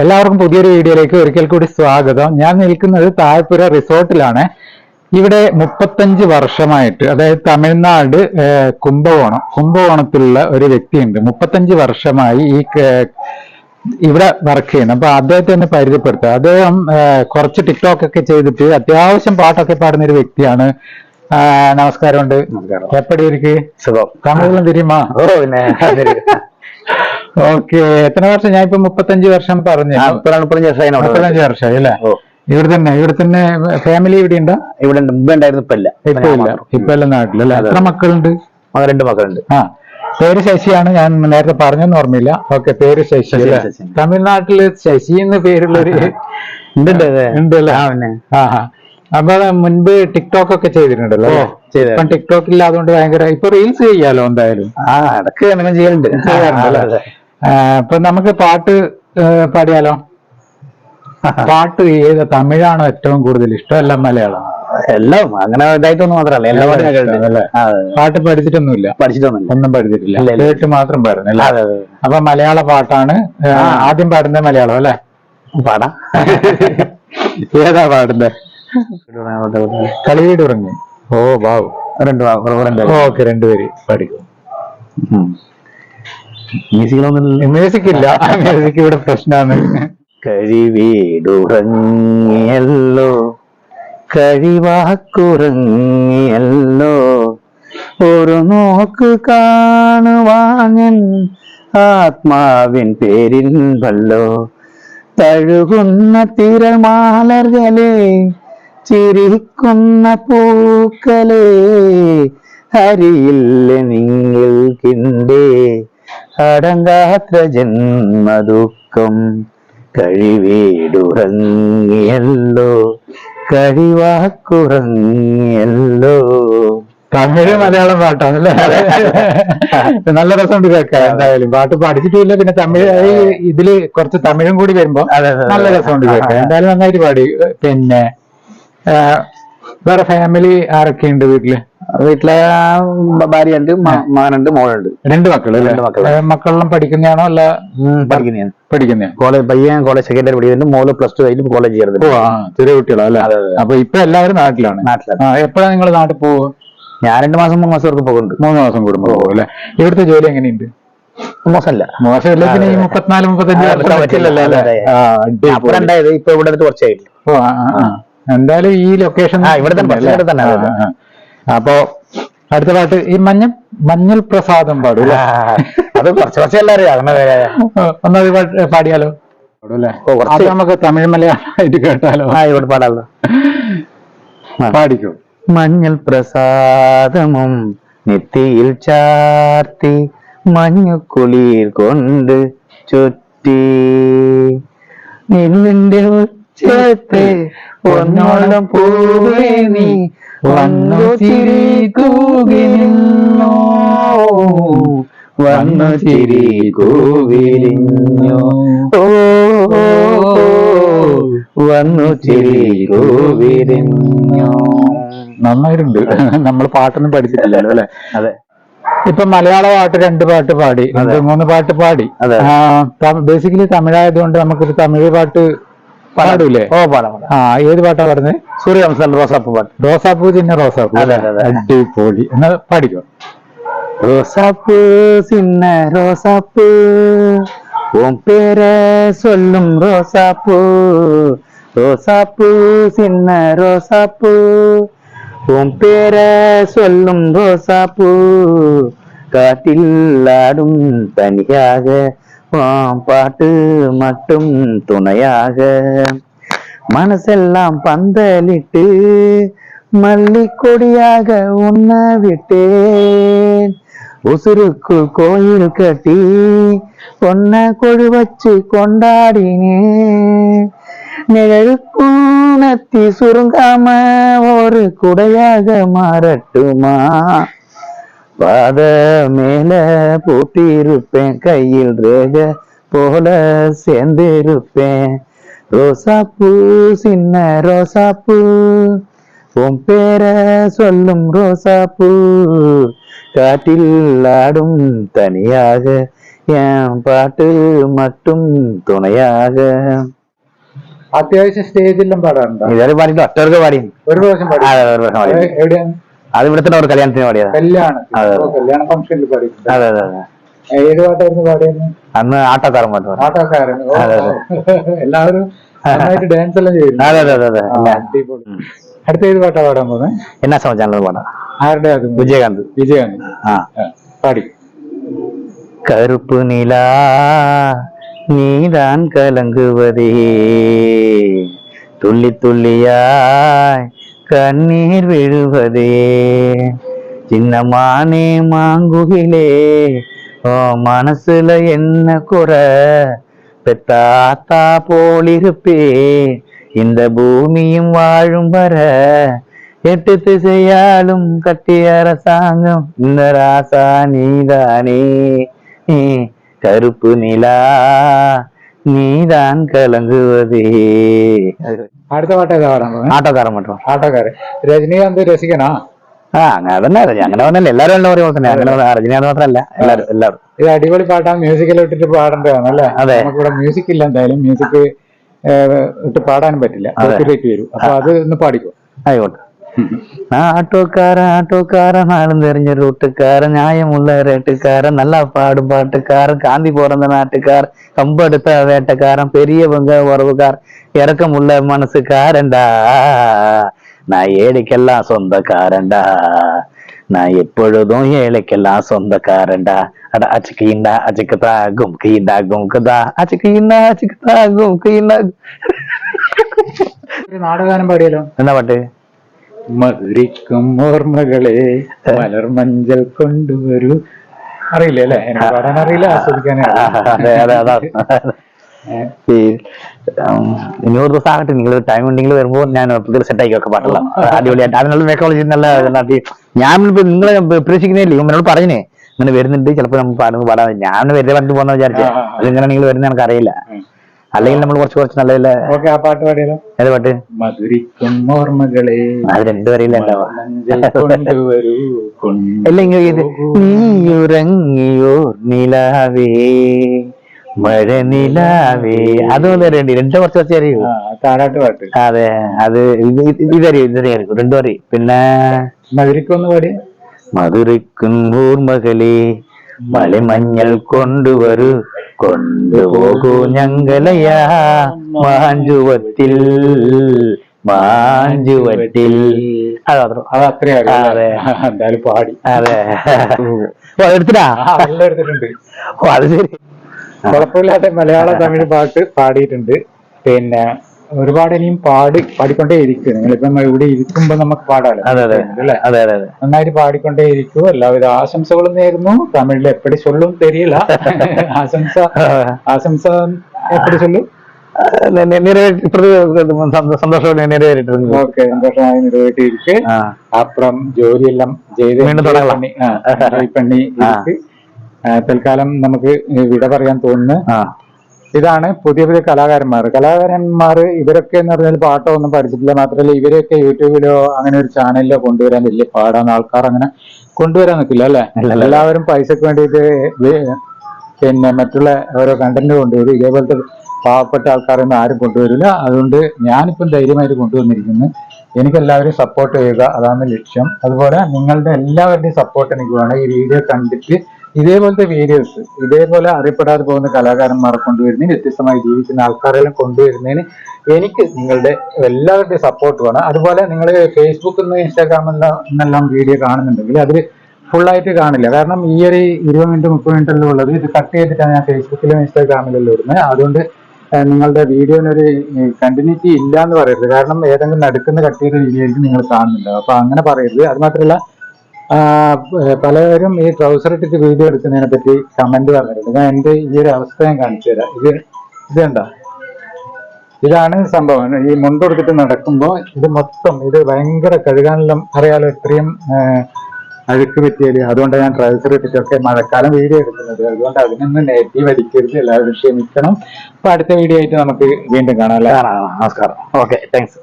എല്ലാവർക്കും പുതിയൊരു വീഡിയോയിലേക്ക് ഒരിക്കൽ കൂടി സ്വാഗതം. ഞാൻ നിൽക്കുന്നത് താഴെപ്പുര റിസോർട്ടിലാണ്. ഇവിടെ 35 വർഷമായിട്ട്, അതായത് തമിഴ്നാട് കുംഭകോണത്തിലുള്ള ഒരു വ്യക്തിയുണ്ട്. 35 വർഷമായി ഇവിടെ വർക്ക് ചെയ്യുന്നു. അപ്പൊ അദ്ദേഹത്തെ ഒന്ന് പരിചയപ്പെടുത്തുക. അദ്ദേഹം കുറച്ച് ടിക്ടോക്ക് ഒക്കെ ചെയ്തിട്ട് അത്യാവശ്യം പാട്ടൊക്കെ പാടുന്ന ഒരു വ്യക്തിയാണ്. നമസ്കാരമുണ്ട്. എപ്പടി ഇരിക്ക്? സുഖം. തമിഴിലും തിരിയുമാ? ഓക്കെ. എത്ര വർഷം? ഞാൻ ഇപ്പൊ 35 വർഷം പറഞ്ഞു. 35 വർഷമായി അല്ലേ? ഇവിടെ തന്നെ ഫാമിലി ഇവിടെ ഉണ്ടോ? ഇവിടെ മുമ്പ് ഉണ്ടായിരുന്നു, ഇപ്പൊ എല്ലാം നാട്ടിലല്ലേ? എത്ര മക്കളുണ്ട്? 2 മക്കളുണ്ട്. പേര് ശശിയാണ്. ഞാൻ നേരത്തെ പറഞ്ഞെന്ന് ഓർമ്മയില്ല. ഓക്കെ, പേര് ശശി. തമിഴ്നാട്ടില് ശശി എന്ന് പേരുള്ളൊരു ഉണ്ടല്ലേ? അപ്പൊ മുൻപ് ടിക്ടോക്ക് ഒക്കെ ചെയ്തിട്ടുണ്ടല്ലോ? ഇപ്പൊ ടിക്ടോക്ക് ഇല്ലാതുകൊണ്ട് ഭയങ്കര ഇപ്പൊ റീൽസ് ചെയ്യാലോ എന്തായാലും. ഇടക്ക് ചെയ്യലുണ്ട്, ചെയ്യാറുണ്ടല്ലോ. അപ്പൊ നമുക്ക് പാട്ട് പാടിയാലോ? പാട്ട് ഏത്? തമിഴാണോ ഏറ്റവും കൂടുതൽ ഇഷ്ടം, അല്ല മലയാളം? എല്ലാം അങ്ങനെ ഇതായിട്ടൊന്നും മാത്രമല്ല, എല്ലാ പാട്ട് പഠിച്ചിട്ടൊന്നുമില്ല? ഒന്നും പഠിച്ചിട്ടില്ല, കേട്ട് മാത്രം പാടുന്നല്ലേ? അപ്പൊ മലയാള പാട്ടാണ് ആദ്യം പാടുന്നത്. മലയാളം അല്ലെ? പാടാം. ഏതാ പാടുന്നത്? കളിവീട് ഉറങ്ങി. ഓ വാവ്. ഓക്കെ, 2 പേര് പഠിക്കും. മ്യൂസിക് ഇല്ല, മ്യൂസിക് ഇവിടെ പ്രശ്നമാണ്. കഴിവീടുറങ്ങിയല്ലോ, കഴിവാക്കുറങ്ങിയല്ലോ, ഒരു നോക്ക് കാണുവാൻ ആത്മാവിൻ പേരിൽ വല്ലോ, തഴുകുന്ന തിരമാലകളെ, ചിരിക്കുന്ന പൂക്കളെ, ഹരിയില്ല നിങ്ങൾക്കിണ്ടേ അടങ്കാത്ര ജന്മദുഃഖം. കഴിവീടുറങ്ങിയല്ലോ, കഴിവാക്കുറങ്ങിയല്ലോ. തമിഴ് മലയാളം പാട്ടാണല്ലേ? നല്ല രസമുണ്ട് കേൾക്കാൻ. എന്തായാലും പാട്ട് പഠിച്ചിട്ടില്ല, പിന്നെ തമിഴ് ഇതില് കുറച്ച് തമിഴും കൂടി വരുമ്പോ നല്ല രസമുണ്ട് കേൾക്കാൻ. എന്തായാലും നന്നായിട്ട് പാടി. പിന്നെ വേറെ ഫാമിലി ആരൊക്കെയുണ്ട് വീട്ടില്? ഭാര്യയുണ്ട്, മകനുണ്ട്, മോളുണ്ട്. 2 മക്കള്? മക്കളെല്ലാം പഠിക്കുന്നതാണോ? അല്ല, പഠിക്കുന്ന പയ്യൻ കോളേജ് സെക്കൻഡറി പഠിക്കുന്നുണ്ട്, മോള് +2 കഴിഞ്ഞ് കോളേജ് ചേർന്നത്. ചെറിയ കുട്ടികളല്ലേ? അപ്പൊ ഇപ്പൊ എല്ലാവരും നാട്ടിലാണ്. എപ്പോഴാണ് നിങ്ങൾ നാട്ടിൽ പോവുക? ഞാൻ 2 മാസം 3 മാസം പോകുന്നുണ്ട്. 3 മാസം കൂടുമ്പോ പോകും അല്ലെ? ഇവിടുത്തെ ജോലി എങ്ങനെയുണ്ട്? മോശമല്ല. പിന്നെ ഈ 34-35 ഉണ്ടായത് ഇപ്പൊ ഇവിടെ കുറച്ചായിട്ട്. എന്തായാലും ഈ ലൊക്കേഷൻ ഇവിടെ തന്നെ. അപ്പൊ അടുത്ത പാട്ട് ഈ മഞ്ഞൾ പ്രസാദം പാടും. അത് കുറച്ച് എല്ലാവരും ഒന്നത് പാടിയാലോ? നമുക്ക് തമിഴ് മലയാളമായിട്ട് കേട്ടാലോ? ഇവിടെ പാടാലോ. പാടിക്കോ. മഞ്ഞൾ പ്രസാദമും നെറ്റിയിൽ ചാർത്തി, മഞ്ഞക്കുളിർ കൊണ്ട് ചുറ്റി, നെല്ലിന്റെ ഉച്ചത്തെ പൊന്നോളം പൂവേ നീ വന്നു ചിരി കൂകി നിന്നോ, വന്നു ചിരി കൂവിരിഞ്ഞോ, വന്നു ചിരി കൂവിരിഞ്ഞോ. നന്നായിട്ടുണ്ട്. നമ്മൾ പാട്ടൊന്നും പഠിച്ചിട്ടില്ലല്ലോ അല്ലെ? അതെ. ഇപ്പൊ മലയാള പാട്ട് 2 പാട്ട് പാടി, 3 പാട്ട് പാടി. ബേസിക്കലി തമിഴായതുകൊണ്ട് നമുക്കൊരു തമിഴ് പാട്ട് പാടൂലേ? പാടാം. ഏത് പാട്ടാ പാടുന്നത്? സൂര്യവംശം റോസാപ്പൂ പാട്ട്. റോസാപ്പൂ ചിന്ന റോസാപ്പൂ. അടിപൊളി. എന്നാ പാടിക്കോ. റോസാപ്പൂ சின்ன ரோசாப்பூ, உன் பேர சொல்லும் ரோசாப்பூ, ரோசாப்பூ சின்ன ரோசாப்பூ, உன் பேர சொல்லும் ரோசாப்பூ, காட்டில் ஆடும் தனியாக பாட்டு மட்டும் துணையாக, மனசெல்லாம் பந்தலிட்டு மல்லிக்கொடியாக உன்ன விட்டேன், உசுருக்கு கோயில் கட்டி பொன்ன கொழு வச்சு கொண்டாடினேன், நிழலுக்கூனத்தி சுருங்காம ஒரு குடையாக மாறட்டுமா, பாத மேல பூட்டியிருப்பேன், கையில் ரேக போல சேர்ந்திருப்பேன், ரோசாப்பூ சின்ன ரோசாப்பூ, உன் பேர சொல்லும் ரோசாப்பூ, காட்டில் ஆடும் தனியாக என் பாட்டு மட்டுം തുണയാക. അത്യാവശ്യം സ്റ്റേജിലെല്ലാം പാടാറുണ്ടോ? ഇതുവരെ പാടിയിട്ട് ഒറ്റവർക്ക് പാടി. ഒരു പ്രാവശ്യം പാടി. അതെ, ഒരു പ്രാവശ്യം പാടി. എവിടെയാണ്? അത് ഇവിടെ തന്നെ ഒരു കല്യാണത്തിന് പാടിയതാ. കല്യാണ ഫംഗ്ഷനിൽ പാടിയിട്ടുണ്ട്. അതെ അതെ അതെ. ഏത് പാട്ടായിരുന്നു പാടിയത്? അന്ന് ആട്ടക്കാരൻ പാട്ട് പാടി. ആട്ടക്കാരൻ. എല്ലാവരും നന്നായിട്ട് ഡാൻസ് എല്ലാം ചെയ്യുന്നു. അതെ അതെ അതെ. അടിപൊളി. അടുത്ത ഏത് പാട്ടാ പാടാൻ പോകുന്നത്? എന്നാ സമച്ചാണല്ലോ പാടാ. ആരുടെ? വിജയകാന്ത്. വിജയകാന്ത്. പാടി. கருப்பு நிலா நீதான் கலங்குவதே, துள்ளி துள்ளியாய் கண்ணீர் விழுவதே, சின்னமானே மாங்குகிலே ஓ மனசுல என்ன குறை, பெத்தாத்தா போலிருப்பே இந்த பூமியும் வாழும் வர, 8 திசையாலும் கட்டிய அரசாங்கம் இந்த ராசா நீதானே, கருப்பு நிலா നീതാൻ കലങ്ങുവതേ. അടുത്ത പാട്ട് ഏതാ പാടാൻ പോകുന്നത്? ആട്ടോക്കാരൻ മാത്രം. ആട്ടോക്കാരൻ. രജനീകാന്ത് രസികനാ? അങ്ങനെ തന്നെ. അങ്ങനെ പറഞ്ഞല്ല, എല്ലാരും എല്ലാം പറയുമ്പോൾ തന്നെ. അങ്ങനെ രജനീകാന്ത് മാത്രമല്ല, എല്ലാവരും. ഇത് അടിപൊളി പാട്ടാണ്. മ്യൂസിക്കെല്ലാം ഇട്ടിട്ട് പാടേണ്ടതാണ് അല്ലേ? അതെ. നമുക്കിവിടെ മ്യൂസിക് ഇല്ല, എന്തായാലും മ്യൂസിക് ഇട്ട് പാടാനും പറ്റില്ല, കോപ്പിറൈറ്റ് വരും. അപ്പൊ അത് ഒന്ന് പാടിക്കോ. ആയിക്കോട്ടെ. ஆட்டோக்காரன் நாளும் தெரிஞ்ச ரூட்டுக்காரன், நியாயமுள்ள ரேட்டுக்காரன், நல்லா பாடும் பாட்டுக்காரன், காந்தி பிறந்த நாட்டுக்காரன், கம்பெடுத்த வேட்டைக்காரன், பெரியவங்க உறவுக்காரன், இறக்கமுள்ள மனசுக்காரன்டா, நான் ஏழைக்கெல்லாம் சொந்தக்காரன்டா, நான் எப்பொழுதும் ஏழைக்கெல்லாம் சொந்தக்காரன்டா. அட அச்சுக்கிண்டா அச்சுக்குதா கும்கிண்டா கும்குதா அச்சுக்கிண்டா அச்சுக்குதா கும்கிண்டா. നാടകാനം പാടിയല്ലോ. എന്താ പാട്ട്? മധുരിക്കും ഓർമ്മകളെ മലർമഞ്ചൽ കൊണ്ടുവരൂ. അറിയില്ല അല്ലേ? എനിക്ക് പാടാൻ അറിയില്ല, ആസ്വദിക്കാനേ ഇനി ഒരു ദിവസം ആകട്ടെ, നിങ്ങൾ ടൈം ഉണ്ടെങ്കിൽ വരുമ്പോ ഞാൻ സെറ്റ് ആക്കി ഒക്കെ പാട്ടുള്ള അടിപൊളിയായിട്ട്. അതിനുള്ള മേക്കോളജി നല്ല ഞാൻ നിങ്ങളെ പ്രതീക്ഷിക്കുന്നില്ലേ, എന്നോട് പറഞ്ഞേ ഇങ്ങനെ വരുന്നുണ്ട്, ചിലപ്പോ നമ്മൾ പാടുമ്പോൾ പാടാൻ. ഞാൻ വെറുതെ പറഞ്ഞിട്ട് പോകുന്ന വിചാരിച്ചേ, അതിങ്ങനെ നിങ്ങൾ വരുന്ന എനിക്ക് അറിയില്ല. അല്ലെങ്കിൽ നമ്മൾ കുറച്ച് നല്ലതല്ല. ഓക്കെ, ആ പാട്ട് പാടിയാലോ? ഏത് പാട്ട്? മധുരിക്കും ഓർമ്മകളെ. അത് രണ്ടു വരിയില്ല ഉണ്ടാവാ. അല്ലെങ്കിൽ നീയുറങ്ങിയോ നിലാവേ മഴ നിലാവേ, അതുപോലെ രണ്ട് കുറച്ച് അറിയൂ. താരാട്ട് പാട്ട്. അതെ, അത് ഇതറിയായിരിക്കും രണ്ടു അറിയും. പിന്നെ മധുരിക്കൊന്ന് പാടി. മധുരിക്കും ഓർമ്മകളെ മലമഞ്ഞൾ കൊണ്ടുവരൂ, കൊണ്ടുപോകൂ ഞങ്ങളയാ മാഞ്ചുവത്തിൽ മാഞ്ചുവത്തിൽ. അതത്രേ എന്തായാലും പാടി. അതെ, എടുത്തിട്ടാ എടുത്തിട്ടുണ്ട്. ഓ അത് ശരി. കുഴപ്പമില്ലാത്ത മലയാള തമിഴ് പാട്ട് പാടിയിട്ടുണ്ട്. പിന്നെ ഒരുപാട് ഇനിയും പാടിക്കൊണ്ടേ ഇരിക്കും. നിങ്ങളിപ്പം ഇവിടെ ഇരിക്കുമ്പോ നമുക്ക് പാടാലോ അല്ലേ? നന്നായിട്ട് പാടിക്കൊണ്ടേ ഇരിക്കൂ. എല്ലാവിധ ആശംസകളും നേരുന്നു. തമിഴിൽ എപ്പടി ചൊല്ലും തെരിയില്ല. ആശംസ എപ്പടി ചൊല്ലും? സന്തോഷമായി നിറവേറ്റിട്ടുണ്ട്. ഓക്കെ, സന്തോഷമായി നിറവേറ്റിയിരിക്കെ. അപ്പുറം ജോലിയെല്ലാം ചെയ്ത് പെണ്ണി തൽക്കാലം നമുക്ക് വിട പറയാൻ തോന്നുന്നു. ഇതാണ് പുതിയ പുതിയ കലാകാരന്മാർ. ഇവരൊക്കെ എന്ന് പറഞ്ഞാൽ പാട്ടോ ഒന്നും പഠിച്ചിട്ടില്ല. മാത്രമല്ല ഇവരെയൊക്കെ യൂട്യൂബിലോ അങ്ങനെ ഒരു ചാനലിലോ കൊണ്ടുവരാൻ വലിയ പാടാണ്. ആൾക്കാർ അങ്ങനെ കൊണ്ടുവരാൻ നിൽക്കില്ല അല്ലെ? എല്ലാവരും പൈസക്ക് വേണ്ടിയിട്ട് പിന്നെ മറ്റുള്ള ഓരോ കണ്ടന്റ് കൊണ്ടുവരും. ഇതേപോലത്തെ പാവപ്പെട്ട ആൾക്കാരൊന്നും ആരും കൊണ്ടുവരില്ല. അതുകൊണ്ട് ഞാനിപ്പം ധൈര്യമായിട്ട് കൊണ്ടുവന്നിരിക്കുന്നു. എനിക്കെല്ലാവരും സപ്പോർട്ട് ചെയ്യുക, അതാണ് ലക്ഷ്യം. അതുപോലെ നിങ്ങളുടെ എല്ലാവരുടെയും സപ്പോർട്ട് എനിക്ക് വേണം. ഈ വീഡിയോ കണ്ടിട്ട് ഇതേപോലത്തെ വീഡിയോസ്, ഇതേപോലെ അറിയപ്പെടാതെ പോകുന്ന കലാകാരന്മാരെ കൊണ്ടുവരുന്നതിന്, വ്യത്യസ്തമായി ജീവിക്കുന്ന ആൾക്കാരെല്ലാം കൊണ്ടുവരുന്നതിന് എനിക്ക് നിങ്ങളുടെ എല്ലാവരുടെയും സപ്പോർട്ട് വേണം. അതുപോലെ നിങ്ങൾ ഫേസ്ബുക്കിൽ നിന്ന് ഇൻസ്റ്റാഗ്രാമിലെല്ലാം വീഡിയോ കാണുന്നുണ്ടെങ്കിൽ അതിൽ ഫുള്ളായിട്ട് കാണില്ല. കാരണം ഈ ഒരു 20 മിനിറ്റ് 30 മിനിറ്റെല്ലാം ഉള്ളത് ഇത് കട്ട് ചെയ്തിട്ടാണ് ഞാൻ ഫേസ്ബുക്കിലും ഇൻസ്റ്റാഗ്രാമിലെല്ലാം ഇടുന്നത്. അതുകൊണ്ട് നിങ്ങളുടെ വീഡിയോനൊരു കണ്ടിന്യൂറ്റി ഇല്ല എന്ന് പറയരുത്. കാരണം ഏതെങ്കിലും നടുക്കുന്ന കട്ട് ചെയ്ത വീഡിയോ ആയിരിക്കും നിങ്ങൾ കാണുന്നുണ്ട്. അപ്പൊ അങ്ങനെ പറയരുത്. അത് മാത്രമല്ല പലരും ഈ ട്രൗസർ ഇട്ടിട്ട് വീഡിയോ എടുക്കുന്നതിനെ പറ്റി കമന്റ് പറഞ്ഞിട്ടുണ്ട്. ഞാൻ എന്റെ ഈ ഒരു അവസ്ഥ ഞാൻ കാണിച്ചു തരാം. ഇത് കണ്ടോ? ഇതാണ് സംഭവം. ഈ മുണ്ടെടുത്തിട്ട് നടക്കുമ്പോൾ ഇത് മൊത്തം ഇത് ഭയങ്കര കഴുകാനെല്ലാം അറിയാലോ, ഇത്രയും അഴുക്ക് പറ്റിയാല്. അതുകൊണ്ട് ഞാൻ ട്രൗസർ ഇട്ടിട്ടൊക്കെ മഴക്കാലം വീഡിയോ എടുക്കുന്നത്. അതുകൊണ്ട് അതിനൊന്നും നെഗറ്റീവ് അടിക്കരുത്, എല്ലാവരും ക്ഷമിക്കണം. അപ്പൊ അടുത്ത വീഡിയോ ആയിട്ട് നമുക്ക് വീണ്ടും കാണാം അല്ലേ? നമസ്കാരം. Okay, thanks.